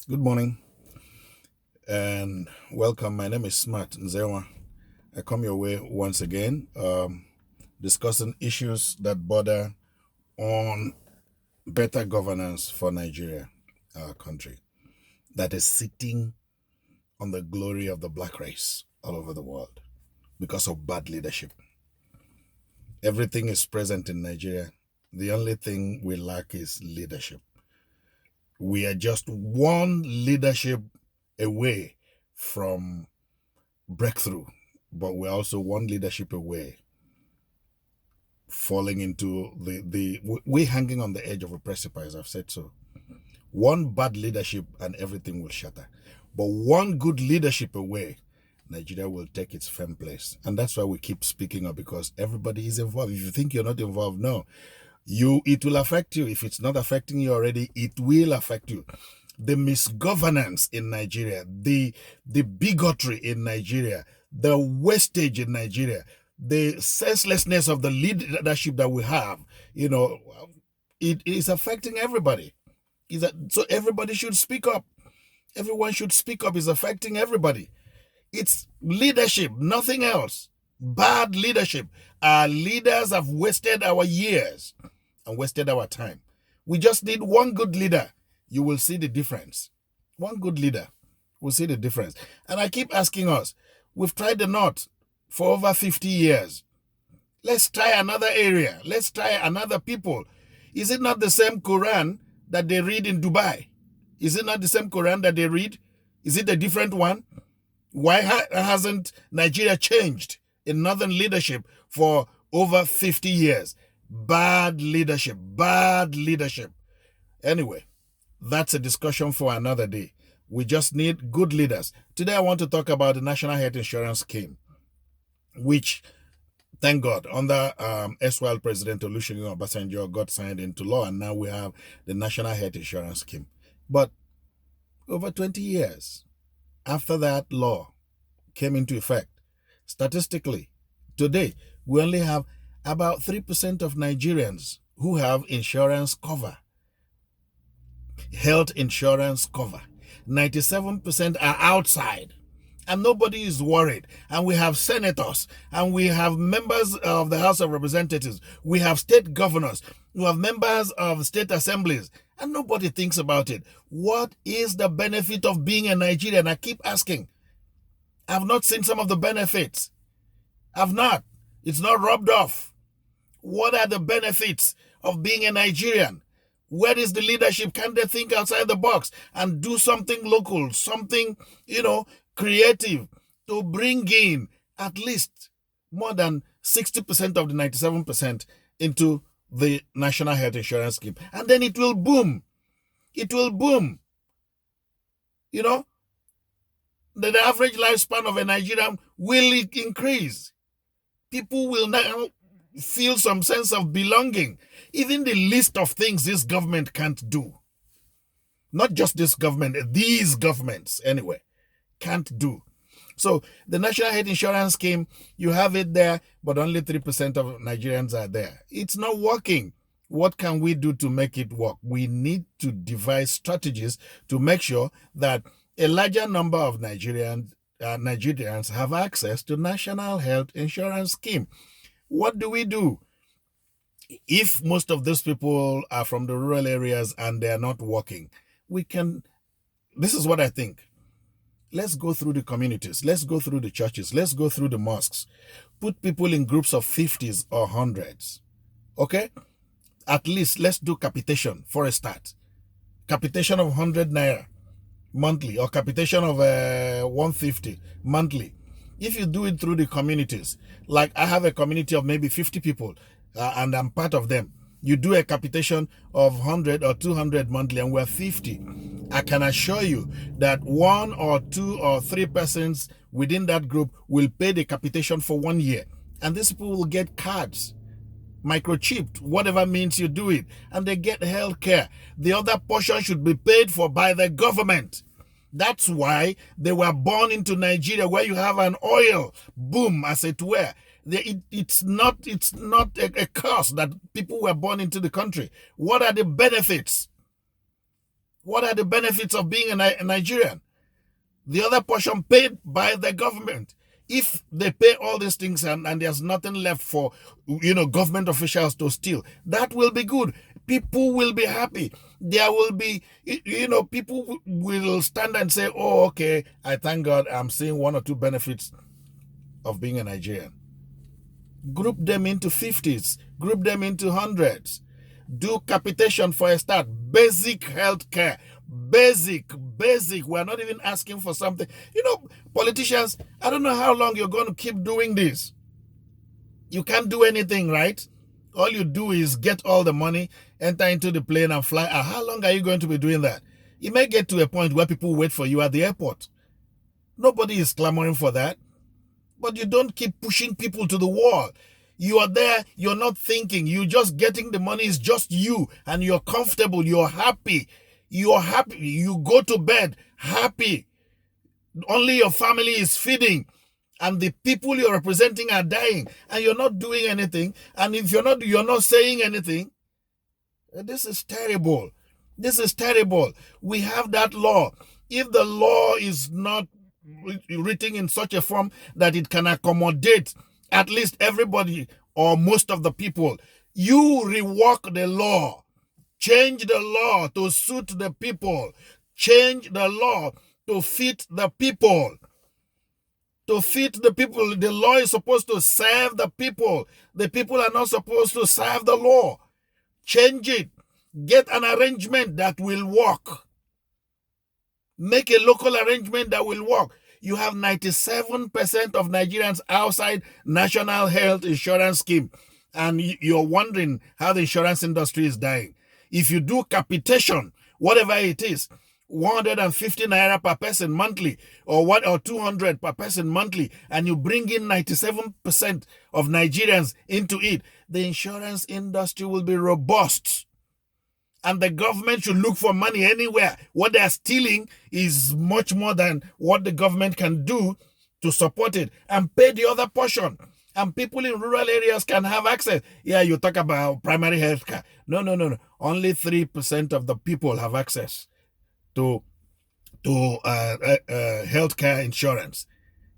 Good morning and welcome. My name is Smart Nzewa. I come your way once again, discussing issues that border on better governance for Nigeria, our country, that is sitting on the glory of the black race all over the world because of bad leadership. Everything is present in Nigeria. The only thing we lack is leadership. We are just one leadership away from breakthrough, but we're also one leadership away falling into we're hanging on the edge of a precipice. I've said so. One bad leadership and everything will shatter, but one good leadership away, Nigeria will take its firm place. And that's why we keep speaking up, because everybody is involved. If you think you're not involved, no, it will affect you. If it's not affecting you already, it will affect you. The misgovernance in Nigeria, the bigotry in Nigeria, the wastage in Nigeria, the senselessness of the leadership that we have, it is affecting everybody. So everybody should speak up. Everyone should speak up. It's affecting everybody. It's leadership, nothing else. Bad leadership. Our leaders have wasted our years and wasted our time. We just need one good leader. You will see the difference. One good leader will see the difference. And I keep asking us, we've tried the North for over 50 years. Let's try another area. Let's try another people. Is it not the same Quran that they read in Dubai? Is it not the same Quran that they read? Is it a different one? Why hasn't Nigeria changed in northern leadership for over 50 years? Bad leadership, bad leadership. Anyway, that's a discussion for another day. We just need good leaders. Today I want to talk about the National Health Insurance Scheme, which, thank God, under erstwhile President Olusegun Obasanjo got signed into law, and now we have the National Health Insurance Scheme. But over 20 years after that law came into effect, statistically, today, we only have about 3% of Nigerians who have insurance cover, health insurance cover. 97% are outside, and nobody is worried. And we have senators, and we have members of the House of Representatives, we have state governors, we have members of state assemblies, and nobody thinks about it. What is the benefit of being a Nigerian? I keep asking. I've not seen some of the benefits. I've not. It's not rubbed off. What are the benefits of being a Nigerian? Where is the leadership? Can they think outside the box and do something local, something, creative to bring in at least more than 60% of the 97% into the National Health Insurance Scheme? And then it will boom. It will boom. The average lifespan of a Nigerian will increase. People will now feel some sense of belonging. Even the list of things this government can't do, not just this government, these governments anyway, can't do. So the National Health Insurance Scheme, you have it there, but only 3% of Nigerians are there. It's not working. What can we do to make it work? We need to devise strategies to make sure that a larger number of Nigerians have access to National Health Insurance Scheme. What do we do? If most of those people are from the rural areas and they are not working, this is what I think. Let's go through the communities. Let's go through the churches. Let's go through the mosques. Put people in groups of 50s or 100s. Okay? At least let's do capitation for a start. Capitation of 100 naira monthly, or capitation of 150 monthly. If you do it through the communities, like I have a community of maybe 50 people, and I'm part of them, you do a capitation of 100 or 200 monthly, and we're 50. I can assure you that 1 or 2 or 3 persons within that group will pay the capitation for 1 year. And these people will get cards, microchipped, whatever means you do it, and they get health care. The other portion should be paid for by the government. That's why they were born into Nigeria, where you have an oil boom, as it were. It's not a curse that people were born into the country. What are the benefits? What are the benefits of being a Nigerian? The other portion paid by the government. If they pay all these things and there's nothing left for, government officials to steal, that will be good. People will be happy. There will be, people will stand and say, oh, okay, I thank God I'm seeing one or two benefits of being a Nigerian. Group them into 50s, group them into 100s. Do capitation for a start. Basic health care. Basic. We're not even asking for something. Politicians, I don't know how long you're going to keep doing this. You can't do anything, right? All you do is get all the money, enter into the plane and fly out. How long are you going to be doing that? You may get to a point where people wait for you at the airport. Nobody is clamoring for that. But you don't keep pushing people to the wall. You are there, you're not thinking, you're just getting the money, it's just you, and you're comfortable, you're happy. You're happy, you go to bed happy. Only your family is feeding, and the people you're representing are dying, and you're not doing anything. And if you're not saying anything, this is terrible. This is terrible. We have that law. If the law is not written in such a form that it can accommodate at least everybody or most of the people, you rework the law. Change the law to suit the people. Change the law to fit the people. To fit the people. The law is supposed to serve the people. The people are not supposed to serve the law. Change it. Get an arrangement that will work. Make a local arrangement that will work. You have 97% of Nigerians outside National Health Insurance Scheme, and you're wondering how the insurance industry is dying. If you do capitation, whatever it is, 150 naira per person monthly, or 200 per person monthly, and you bring in 97% of Nigerians into it, the insurance industry will be robust. And the government should look for money anywhere. What they're stealing is much more than what the government can do to support it, and pay the other portion. And people in rural areas can have access. Yeah, you talk about primary health care. No. Only 3% of the people have access to health care insurance.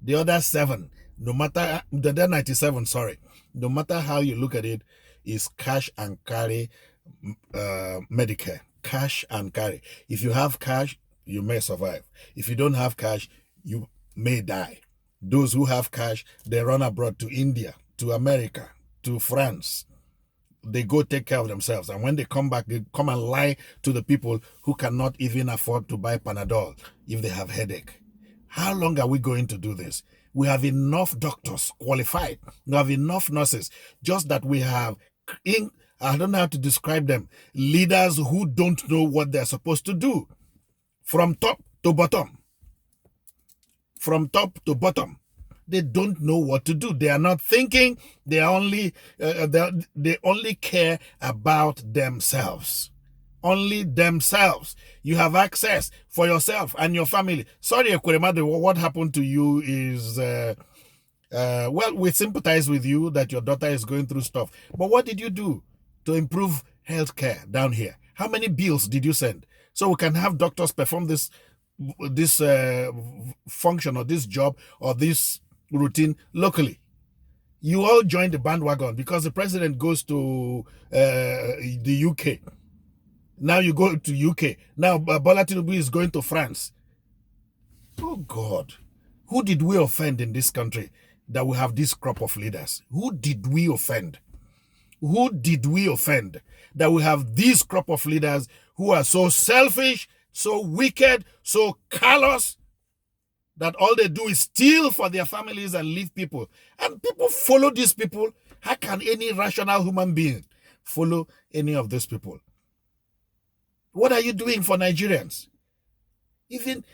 The other 7, no matter, the 97, sorry, no matter how you look at it, is cash and carry Medicare. Cash and carry. If you have cash, you may survive. If you don't have cash, you may die. Those who have cash, they run abroad to India, to America, to France. They go take care of themselves. And when they come back, they come and lie to the people who cannot even afford to buy Panadol if they have headache. How long are we going to do this? We have enough doctors qualified. We have enough nurses. Just that we have, I don't know how to describe them, leaders who don't know what they're supposed to do. From top to bottom. From top to bottom. They don't know what to do. They are not thinking. They only care about themselves. Only themselves. You have access for yourself and your family. Sorry, Ekweremadu, what happened to you is, well, we sympathize with you that your daughter is going through stuff. But what did you do to improve healthcare down here? How many bills did you send? So we can have doctors perform this function or this job or this routine locally. You all join the bandwagon because the president goes to the UK. Now you go to UK. Now Bola Tinubu is going to France. Oh God, who did we offend in this country that we have this crop of leaders? Who did we offend? Who did we offend that we have this crop of leaders who are so selfish, so wicked, so callous, that all they do is steal for their families and leave people? And people follow these people. How can any rational human being follow any of these people? What are you doing for Nigerians? Even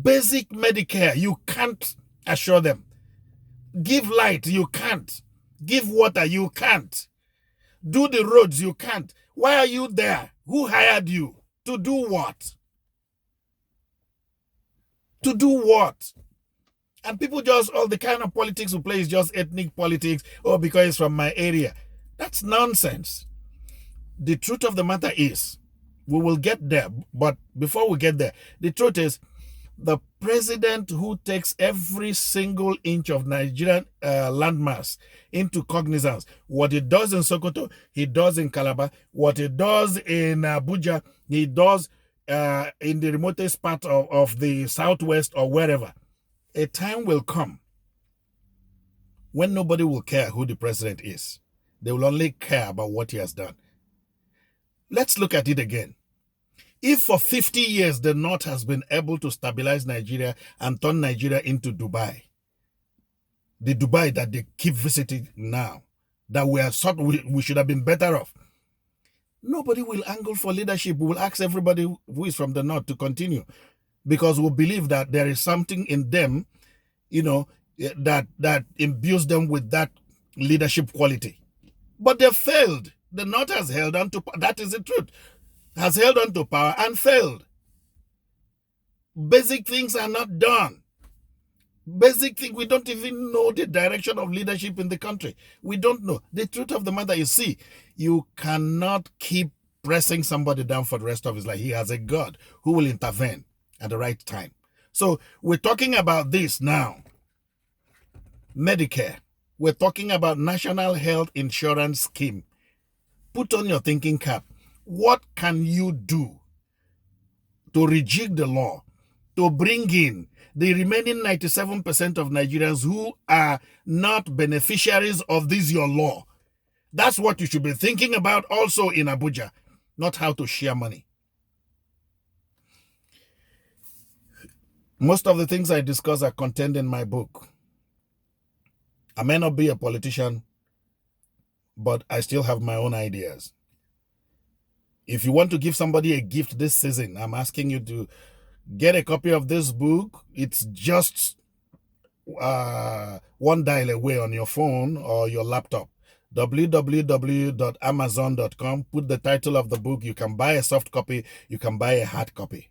basic Medicare, you can't assure them. Give light, you can't. Give water, you can't. Do the roads, you can't. Why are you there? Who hired you? To do what? To do what? And people just, all the kind of politics we play is just ethnic politics, or because it's from my area. That's nonsense. The truth of the matter is, We will get there. But before we get there, the truth is, the president who takes every single inch of Nigerian landmass into cognizance, what he does in Sokoto, he does in Calabar, what he does in Abuja, he does in the remotest part of the southwest or wherever. A time will come when nobody will care who the president is. They will only care about what he has done. Let's look at it again. If for 50 years the North has been able to stabilize Nigeria and turn Nigeria into Dubai, the Dubai that they keep visiting now, that we should have been better off, nobody will angle for leadership. We will ask everybody who is from the North to continue, because we believe that there is something in them, that imbues them with that leadership quality. But they failed. The North has held on to, that is the truth, has held on to power and failed. Basic things are not done. Basic thing, we don't even know the direction of leadership in the country. We don't know. The truth of the matter is, see, you cannot keep pressing somebody down for the rest of his life. He has a God who will intervene at the right time. So we're talking about this now. Medicare. We're talking about National Health Insurance Scheme. Put on your thinking cap. What can you do to rejig the law, to bring in the remaining 97% of Nigerians who are not beneficiaries of this your law? That's what you should be thinking about also in Abuja, not how to share money. Most of the things I discuss are contained in my book. I may not be a politician, but I still have my own ideas. If you want to give somebody a gift this season, I'm asking you to get a copy of this book. It's just one dial away on your phone or your laptop. www.amazon.com. Put the title of the book. You can buy a soft copy. You can buy a hard copy.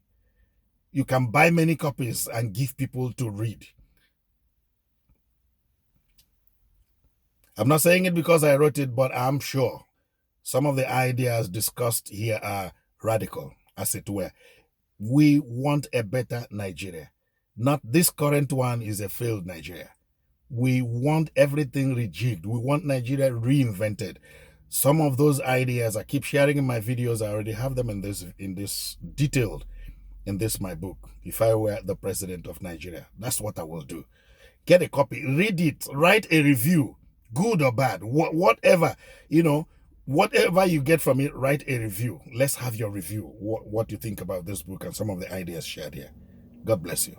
You can buy many copies and give people to read. I'm not saying it because I wrote it, but I'm sure some of the ideas discussed here are radical, as it were. We want a better Nigeria. Not this current one is a failed Nigeria. We want everything rejigged. We want Nigeria reinvented. Some of those ideas I keep sharing in my videos. I already have them in this detailed in this my book. If I were the president of Nigeria, that's what I will do. Get a copy, read it, write a review, good or bad, whatever, whatever you get from it, write a review. Let's have your review, what you think about this book and some of the ideas shared here. God bless you.